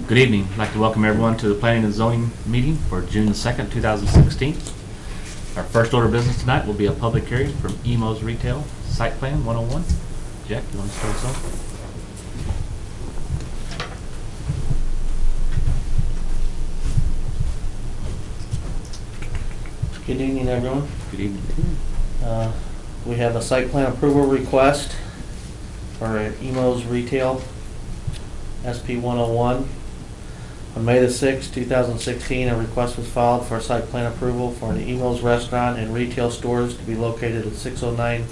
Good evening. I'd like to welcome everyone to the Planning and Zoning meeting for June the 2nd, 2016. Our first order of business tonight will be a public hearing from Emo's Retail Site Plan 101. Jack, you want to start us off? Good evening, everyone. Good evening. We have a site plan approval request for Emo's Retail SP 101. On May the 6th, 2016, a request was filed for site plan approval for an Emo's restaurant and retail stores to be located at 609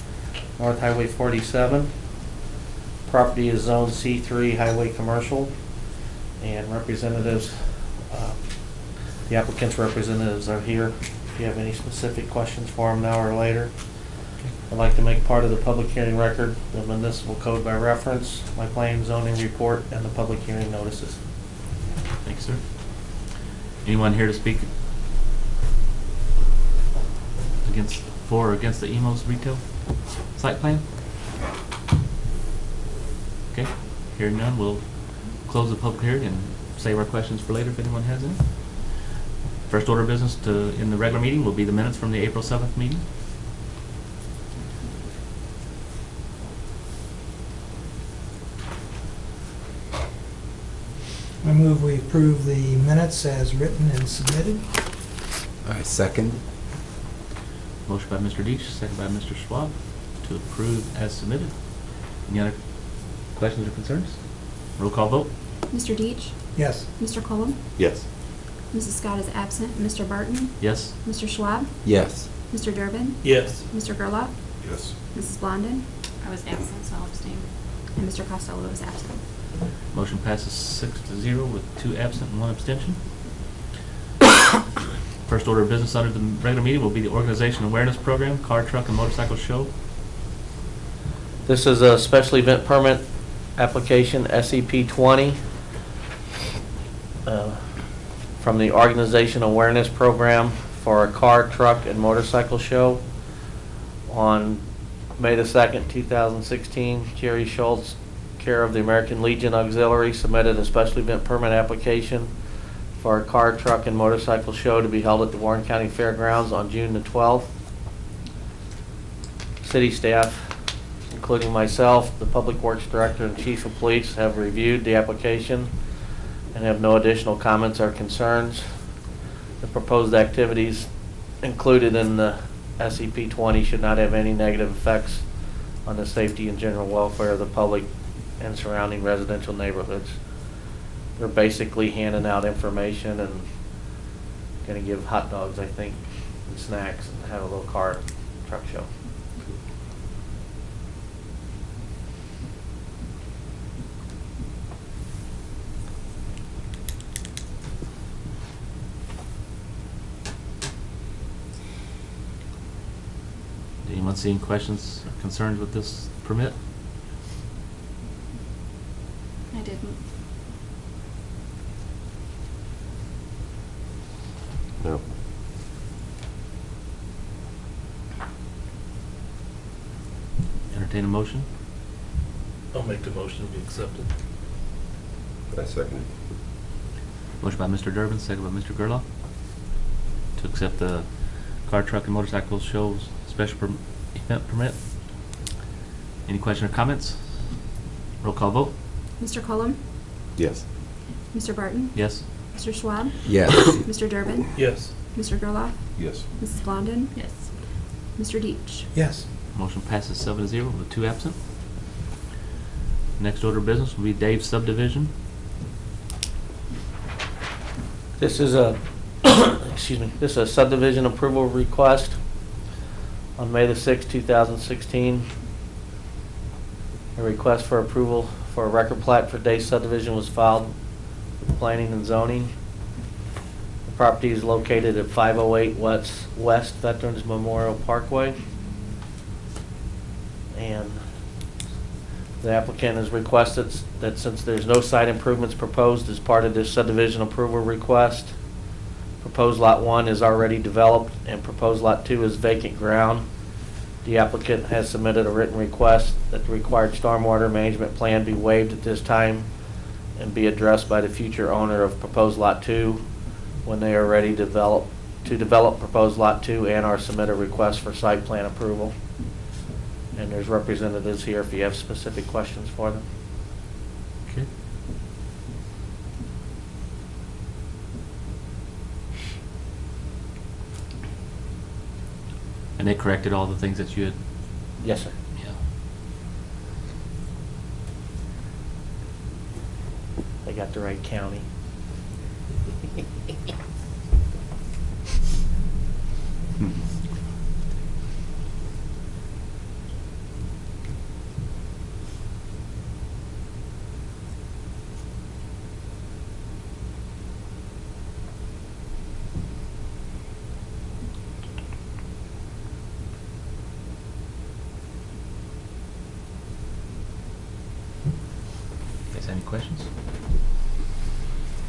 North Highway 47. Property is Zone C3 Highway Commercial, and representatives, the applicant's representatives are here. If you have any specific questions for them now or later. I'd like to make part of the public hearing record the municipal code by reference, my planning zoning report, and the public hearing notices. Thanks, sir. Anyone here to speak for or against the Emo's Retail Site Plan? Okay, hearing none, we'll close the public hearing and save our questions for later if anyone has any. First order of business in the regular meeting will be the minutes from the April 7th meeting. I move we approve the minutes as written and submitted. I second. Motion by Mr. Deach, second by Mr. Schwab to approve as submitted. Any other questions or concerns? Roll call vote. Mr. Deach? Yes. Mr. Cullum? Yes. Mrs. Scott is absent. Mr. Barton? Yes. Mr. Schwab? Yes. Mr. Durbin? Yes. Mr. Gerlach? Yes. Mrs. Blondin? I was absent, so I'll abstain. And Mr. Costello is absent. Motion passes 6-0 with 2 absent and 1 abstention. First order of business under the regular meeting will be the Organization Awareness Program, Car, Truck, and Motorcycle Show. This is a special event permit application, SEP 20, from the Organization Awareness Program for a car, truck, and motorcycle show. On May the 2nd, 2016, Jerry Schultz, care of the American Legion Auxiliary, submitted a special event permit application for a car, truck, and motorcycle show to be held at the Warren County Fairgrounds on June the 12th. City staff, including myself, the Public Works Director, and Chief of Police, have reviewed the application and have no additional comments or concerns. The proposed activities included in the SEP 20 should not have any negative effects on the safety and general welfare of the public and surrounding residential neighborhoods. They're basically handing out information and going to give hot dogs, I think, and snacks, and have a little car truck show. Did anyone see any questions or concerns with this permit? I didn't. No. Entertain a motion? I'll make the motion to be accepted. I second it. Motion by Mr. Durbin, second by Mr. Gerlach to accept the Car, Truck, and Motorcycle Show's special event permit. Any question or comments? Roll call vote. Mr. Cullum? Yes. Mr. Barton? Yes. Mr. Schwab? Yes. Mr. Durbin? Yes. Mr. Gerlach? Yes. Mrs. Blondin? Yes. Mr. Deach? Yes. Motion passes 7-0 with 2 absent. Next order of business will be Dave's subdivision. This is a excuse me. This is a subdivision approval request. On May the 6th, 2016, a request for approval for a record plat for Dave's subdivision was filed with Planning and Zoning. The property is located at 508 West Veterans Memorial Parkway, and the applicant has requested that since there's no site improvements proposed as part of this subdivision approval request, proposed lot 1 is already developed and proposed lot 2 is vacant ground. The applicant has submitted a written request that the required stormwater management plan be waived at this time and be addressed by the future owner of proposed Lot 2 when they are ready to develop proposed Lot 2 and/or submit a request for site plan approval. And there's representatives here if you have specific questions for them. Okay. And they corrected all the things that you had? Yes, sir. Yeah. They got the right county. Guys, any questions?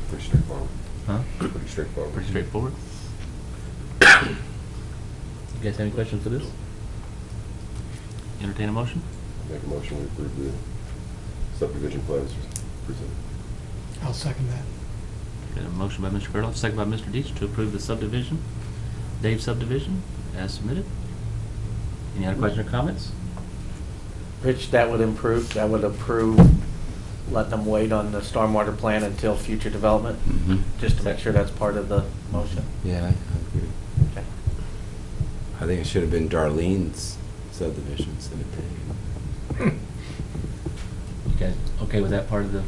Pretty straightforward. Huh? Pretty straightforward. Pretty straightforward. You guys have any questions for this? Entertain a motion? Make a motion to approve the subdivision plans presented. I'll second that. Got a motion by Mr. Gerloff, second by Mr. Deach to approve the subdivision, Dave subdivision, as submitted. Any other questions or comments? Rich, that would approve, let them wait on the stormwater plan until future development, just to make sure that's part of the motion. Yeah, I agree. Okay. I think it should have been Darlene's subdivision instead of Dave. You guys okay with that part of the?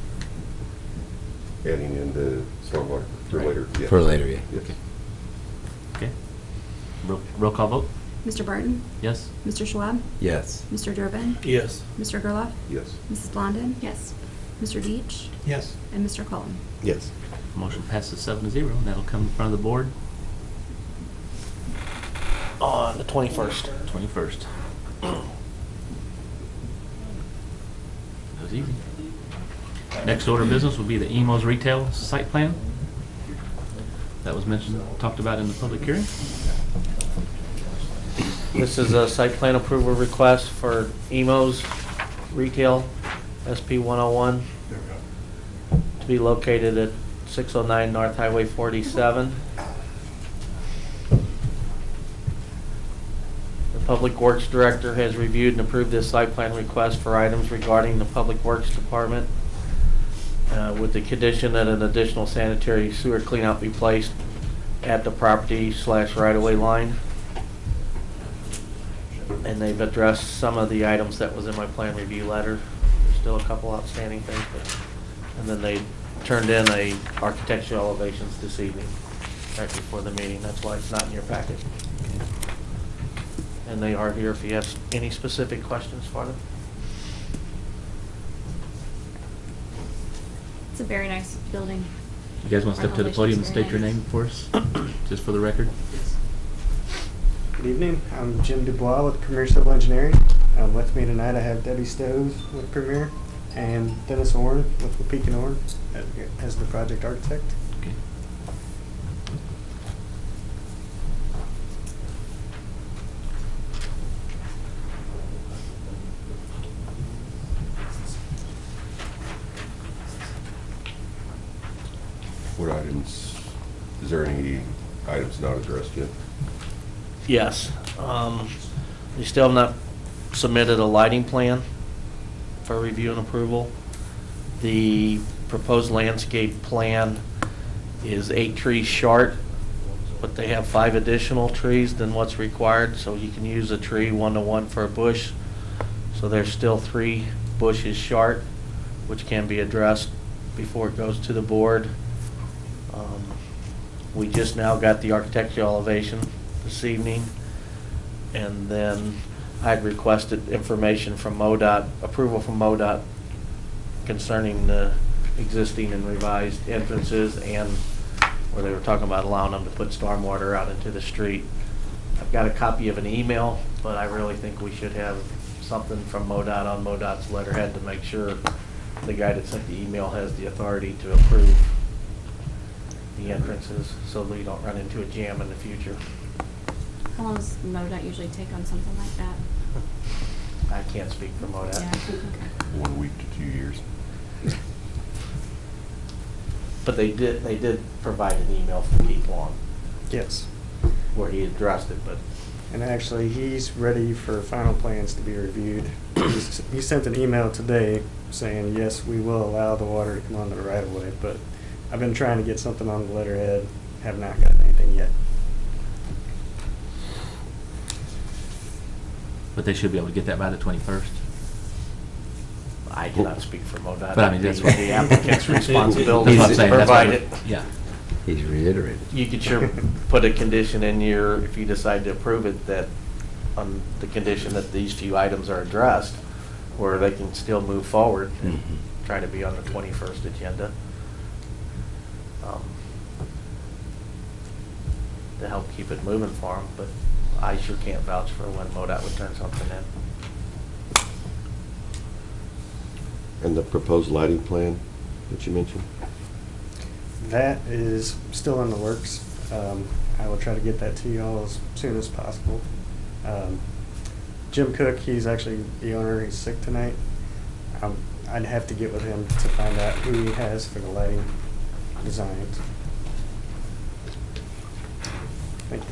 Adding in the stormwater for Right. later. Yeah. For later, yeah. Yes. Okay. Roll call vote? Mr. Barton? Yes? Mr. Schwab? Yes. Mr. Durbin? Yes. Mr. Gerloff? Yes. Mrs. Blondin? Yes. Mr. Deach? Yes. And Mr. Cullen? Yes. Motion passes 7-0, and that'll come in front of the board On the 21st. 21st. That was easy. Next order of business will be the Emos Retail Site Plan. That was mentioned, talked about in the public hearing. This is a site plan approval request for Emo's Retail, SP 101, to be located at 609 North Highway 47. The Public Works Director has reviewed and approved this site plan request for items regarding the Public Works Department, with the condition that an additional sanitary sewer cleanout be placed at the property / right-of-way line. And they've addressed some of the items that was in my plan review letter. There's still a couple outstanding things, and then they turned in a architectural elevations this evening, right before the meeting. That's why it's not in your packet. And they are here if you have any specific questions for them. It's a very nice building. You guys want to step to the podium and state your name for us, just for the record? Good evening. I'm Jim Dubois with Premier Civil Engineering. With me tonight I have Debbie Stowe with Premier and Dennis Orn with Wapeak and Orn as the project architect. Okay. What items, is there any items not addressed yet? Yes. They still have not submitted a lighting plan for review and approval. The proposed landscape plan is 8 trees short, but they have 5 additional trees than what's required, so you can use a tree 1-to-1 for a bush. So there's still 3 bushes short, which can be addressed before it goes to the board. We just now got the architectural elevation this evening, and then I'd requested information from MoDOT, approval from MoDOT concerning the existing and revised entrances, and where they were talking about allowing them to put stormwater out into the street. I've got a copy of an email, but I really think we should have something from MoDOT on MoDOT's letterhead to make sure the guy that sent the email has the authority to approve the entrances, so we don't run into a jam in the future. How long does MoDOT usually take on something like that? I can't speak for MoDOT. Yeah, okay. 1 week to 2 years. But they did provide an email from Keith Long Yes. where he addressed it, but And actually, he's ready for final plans to be reviewed. He sent an email today saying, yes, we will allow the water to come on the right of way, but I've been trying to get something on the letterhead, have not gotten anything yet. But they should be able to get that by the 21st. I cannot speak for MoDOT. But I mean, that's what- The applicant's responsibility That's what I'm to saying, that's what provide we- it. Yeah. He's reiterated. You could sure put a condition in your, if you decide to approve it, that on the condition that these few items are addressed, where they can still move forward and Mhm. try to be on the 21st agenda. To help keep it moving for them, but I sure can't vouch for when MoDOT would turn something in. And the proposed lighting plan that you mentioned? That is still in the works. I will try to get that to you all as soon as possible. Jim Cook, he's actually the owner, he's sick tonight. I'd have to get with him to find out who he has for the lighting designs. Thank you.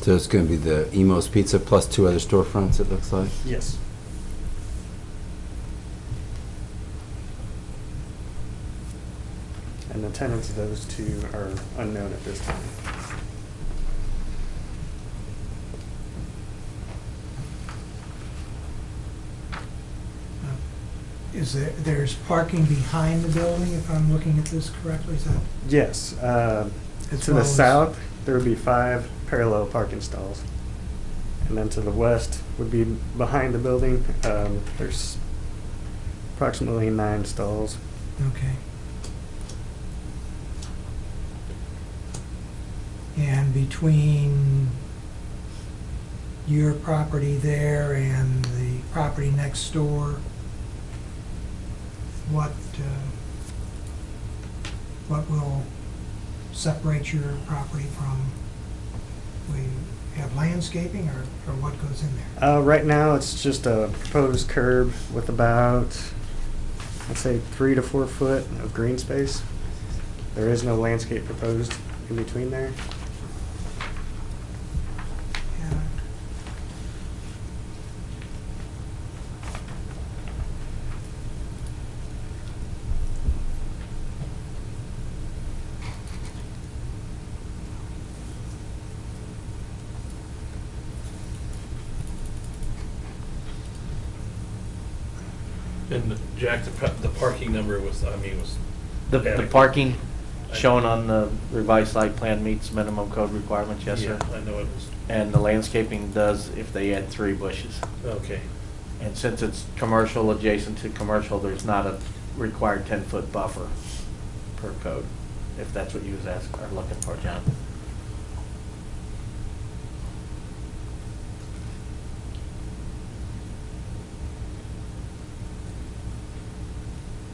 So it's gonna be the Emo's Pizza plus 2 other storefronts, it looks like? Yes. And the tenants of those two are unknown at this time. There's parking behind the building, if I'm looking at this correctly, is that? Yes. As To well the as- south, there would be 5 parallel parking stalls. And then to the west would be behind the building. There's approximately 9 stalls. Okay. And between your property there and the property next door, what will separate your property from, we have landscaping, or what goes in there? Right now, it's just a proposed curb with about, I'd say, 3 to 4 foot of green space. There is no landscape proposed in between there. Yeah. And Jack, the parking number was, was. The adequate. parking shown on the revised site plan meets minimum code requirements, yes, sir. Yeah, I know it was, And the landscaping does if they add 3 bushes. okay. And since it's commercial, adjacent to commercial, there's not a required 10-foot buffer per code, if that's what you was asking, or looking for, John.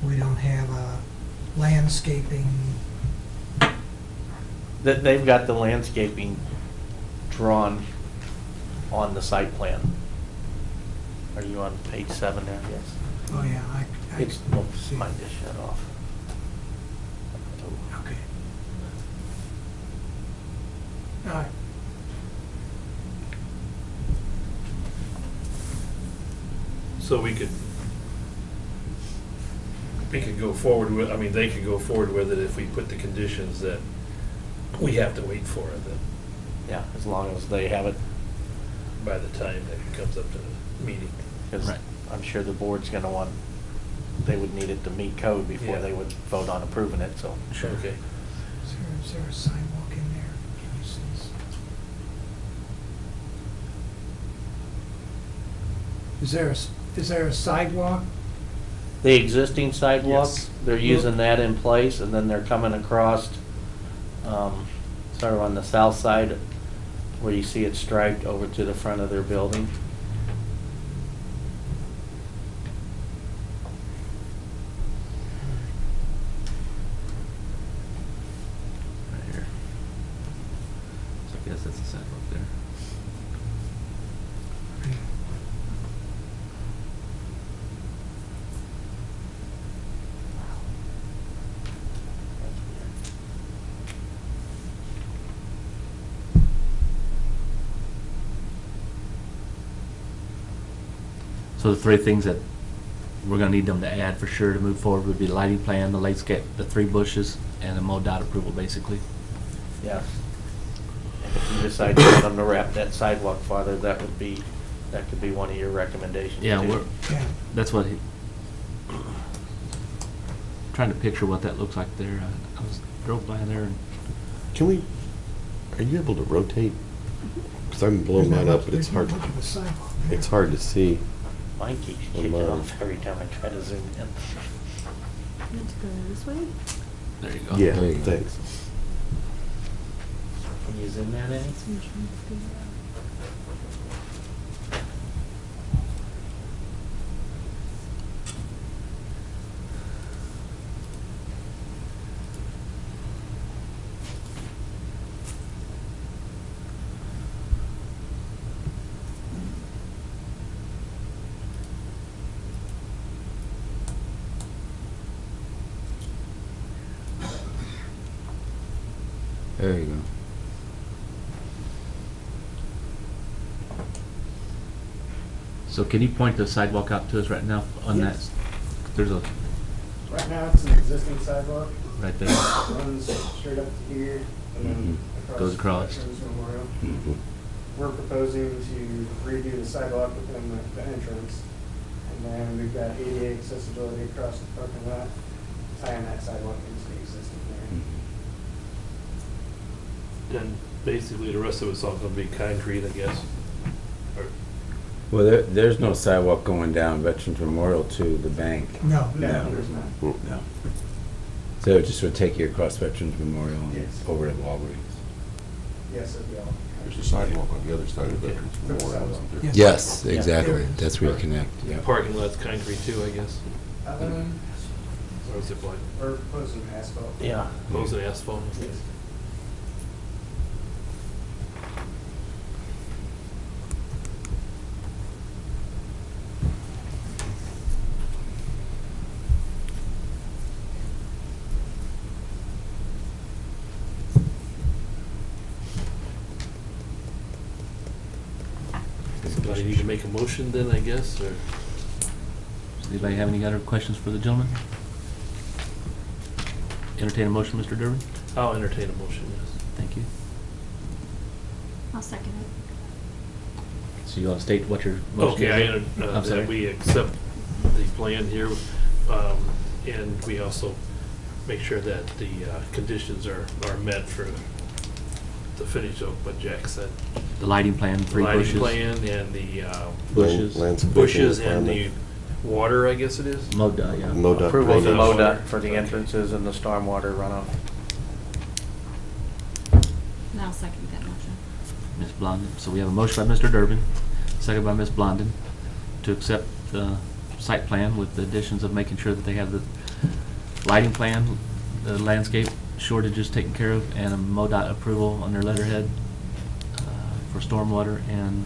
We don't have a landscaping, They've got the landscaping drawn on the site plan. Are you on page 7 there? Yes. oh yeah, I It's, see. mine just shut off. Okay. All right. So we could go forward with, they could go forward with it if we put the conditions that we have to wait for it then, Yeah, as long as they have it, by the time that it comes up to the meeting. because Right. I'm sure the board's gonna want, they would need it to meet code before Yeah. they would vote on approving it, so. Sure. Okay. Is there a sidewalk in there? Can you see this? Is there a sidewalk? The existing sidewalk, Yes. they're using that in place, and then they're coming across, sort of on the south side, where you see it striped over to the front of their building. Right here. So I guess that's the sidewalk there. So the three things that we're gonna need them to add for sure to move forward would be the lighting plan, the landscape, the 3 bushes, and the MoDOT approval, basically. Yes. And if you decide you want them to wrap that sidewalk farther, that could be one of your recommendations. Yeah, too. Yeah, that's what trying to picture what that looks like there. I drove by there and Are you able to rotate? Because I'm blowing mine up, but it's hard, There's no much of a sidewalk. it's hard to see. Mine keeps On kicking mine. off every time I try to zoom in. You want to go this way? there you go. Yeah, There you go. thanks. Can you zoom that in? So I'm trying to figure out. There you go. So can you point the sidewalk out to us right now on that? Yes. There's a, Right now, it's an existing sidewalk. right there. Runs straight up to here and then Goes across. Veterans Memorial. Mhm. We're proposing to redo the sidewalk within the entrance. And then we've got ADA accessibility across the parking lot, tying that sidewalk into the existing there. Then basically the rest of it's all gonna be concrete, I guess. Or- Well, there's no sidewalk going down Veterans Memorial to the bank. No. No. There's not. No. So it just would take you across Veterans Memorial and Yes. over to Walgreens. Yes, it'd be all. There's a sidewalk on the other side of Veterans Memorial, isn't there? Yes. Yes, Yeah. exactly. That's where you connect, yeah. Parking lot's concrete too, I guess. Or is it what, We're proposing asphalt. Yeah. posing asphalt? Yes. Somebody need to make a motion then, I guess, or? Does anybody have any other questions for the gentleman? Entertain a motion, Mr. Durbin? I'll entertain a motion, yes. Thank you. I'll second it. So you want to state what your motion is? Okay, I'm sorry. that we accept the plan here, and we also make sure that the conditions are met for the finish of what Jack said. The lighting plan, 3 Lighting bushes. plan and the Bushes. Landscaping bushes and the requirement. water, I guess it is. MoDOT, yeah. MoDOT. Approval of the MoDOT. MoDOT for the entrances and the stormwater runoff. And I'll second that motion. Ms. Blondin. So we have a motion by Mr. Durbin, second by Ms. Blondin, to accept the site plan with the additions of making sure that they have the lighting plan, the landscape shortages taken care of, and a MoDOT approval on their letterhead for stormwater and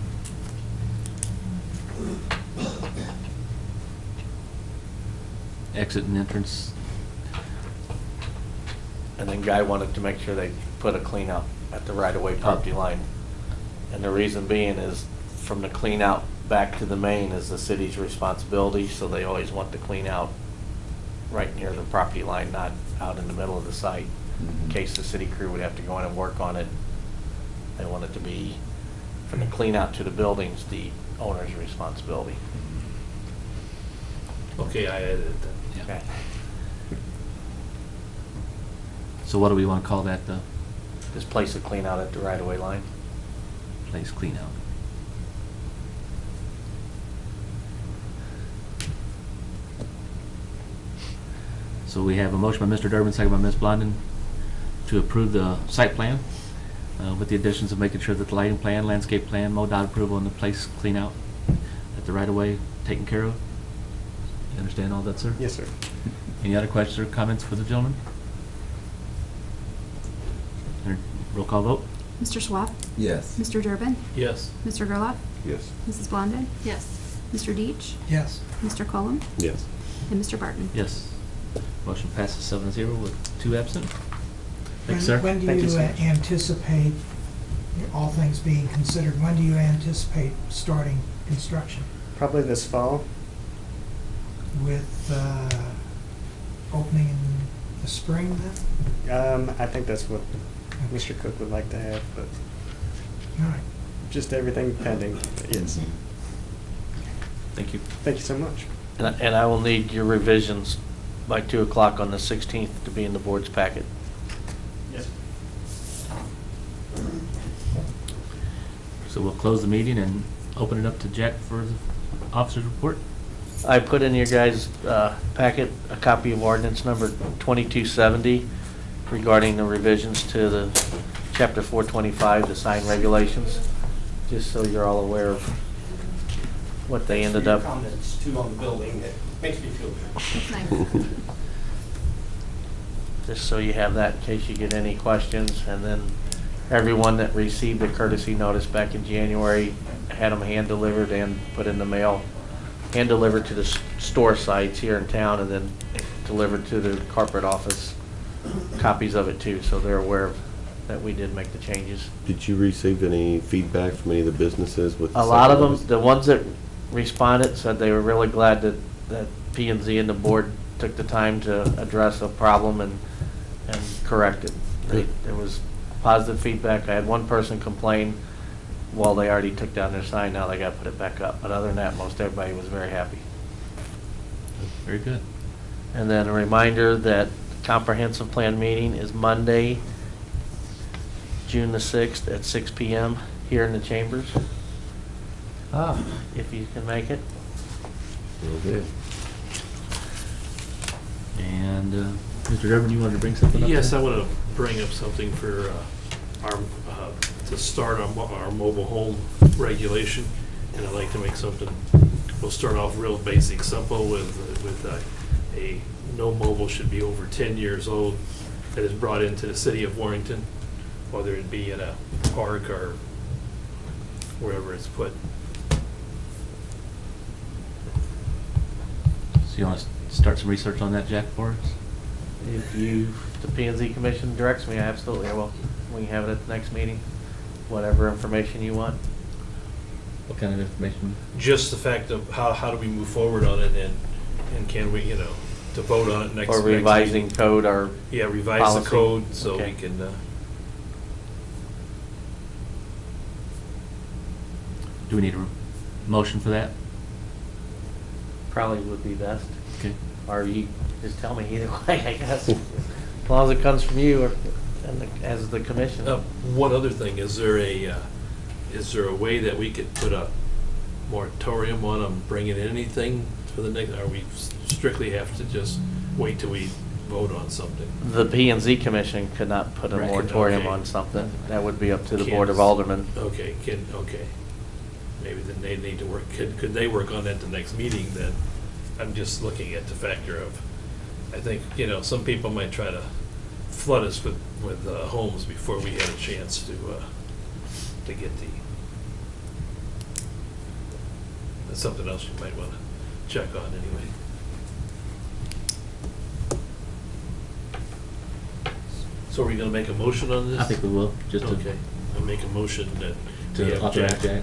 exit and entrance. And then Guy wanted to make sure they put a clean out at the right-of-way property line. And the reason being is from the clean out back to the main is the city's responsibility, so they always want the clean out right near the property line, not out in the middle of the site. In case the city crew would have to go in and work on it. They want it to be from the clean out to the buildings, the owner's responsibility. Okay, I added it then. Yeah. Okay. So what do we want to call that, the Just place a clean out at the right-of-way line. place clean out? So we have a motion by Mr. Durbin, second by Ms. Blondin, to approve the site plan with the additions of making sure that the lighting plan, landscape plan, MoDOT approval, and the place clean out at the right-of-way taken care of. You understand all that, sir? Yes, sir. Any other questions or comments for the gentleman? Roll call vote? Mr. Schwab? Yes. Mr. Durbin? Yes. Mr. Gerloff? Yes. Mrs. Blondin? Yes. Mr. Deitch? Yes. Mr. Cullum? Yes. And Mr. Barton? Yes. Motion passes 7-0 with 2 absent. Thanks, sir. When do Thank you you so much. anticipate, all things being considered, when do you anticipate starting construction? Probably this fall. with opening in the spring then? I think that's what Mr. Cook would like to have, but All right. just everything pending. But yes. Thank you. Thank you so much. And I will need your revisions by 2 o'clock on the 16th to be in the board's packet. Yes. So we'll close the meeting and open it up to Jack for the officer's report. I put in your guys' packet a copy of ordinance number 2270 regarding the revisions to the chapter 425, the sign regulations, just so you're all aware of what they ended up. Comments too on the building, it makes me feel good. Nice. Just so you have that in case you get any questions. And then everyone that received the courtesy notice back in January had them hand delivered and put in the mail, hand delivered to the store sites here in town, and then delivered to the corporate office, copies of it too, so they're aware of that we did make the changes. Did you receive any feedback from any of the businesses with? A lot of them, the ones that responded said they were really glad that P and Z and the board took the time to address a problem and correct it. There was positive feedback. I had one person complain, well, they already took down their sign, now they gotta put it back up. But other than that, most everybody was very happy. Very good. And then a reminder that comprehensive plan meeting is Monday, June the 6th at 6 PM here in the chambers, if you can make it. Okay. And Mr. Durbin, you wanted to bring something up? Yes, there? I want to bring up something for our, to start our mobile home regulation. And I'd like to make something, we'll start off real basic, simple with a no mobile should be over 10 years old that is brought into the city of Warrenton, whether it be in a park or wherever it's put. So you want to start some research on that, Jack, for us? If the P and Z commission directs me, absolutely, I will. We can have it at the next meeting, whatever information you want. What kind of information? Just the fact of how do we move forward on it, and can we, to vote on it next. Or revising next code or yeah, revise policy. the code so Okay. we can, Do we need a motion for that? Probably would be best. Okay. Or you just tell me either way, I guess. As long as it comes from you or as the commission. one other thing, is there a way that we could put a moratorium on them bringing in anything for the next, or we strictly have to just wait till we vote on something? The P and Z commission could not put a Right. moratorium Okay. on something. That would be up to the Can't- Board of Aldermen. Okay, okay. Maybe then they need to work, could they work on that the next meeting then? I'm just looking at the factor of, I think, some people might try to flood us with homes before we had a chance to get that's something else you might want to check on anyway. So are we gonna make a motion on this? I think we will, just to. Okay, I'll make a motion that. we To have authorize Jack.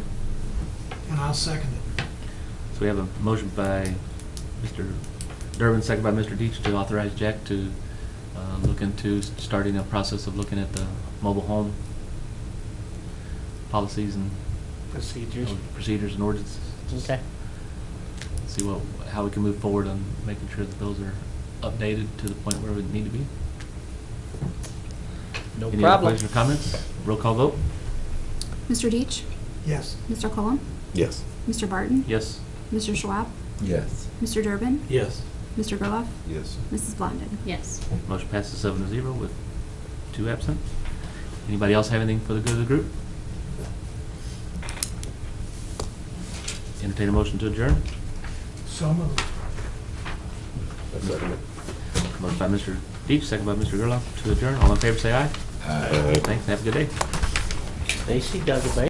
And I'll second it. So we have a motion by Mr. Durbin, second by Mr. Deach, to authorize Jack to look into starting a process of looking at the mobile home policies and Procedures. and ordinances. Okay. See how we can move forward on making sure that those are updated to the point where we need to be. No Any other problem. questions or comments? Roll call vote? Mr. Deach? Yes. Mr. Cullum? Yes. Mr. Barton? Yes. Mr. Schwab? Yes. Mr. Durbin? Yes. Mr. Gerloff? Yes. Mrs. Blondin? Yes. Motion passes 7-0 with 2 absent. Anybody else have anything for the good of the group? Entertain a motion to adjourn. So moved. I second it. Motion by Mr. Deach, second by Mr. Gerloff to adjourn. All in favor say aye. Aye. Thanks, have a good day. Stacy does a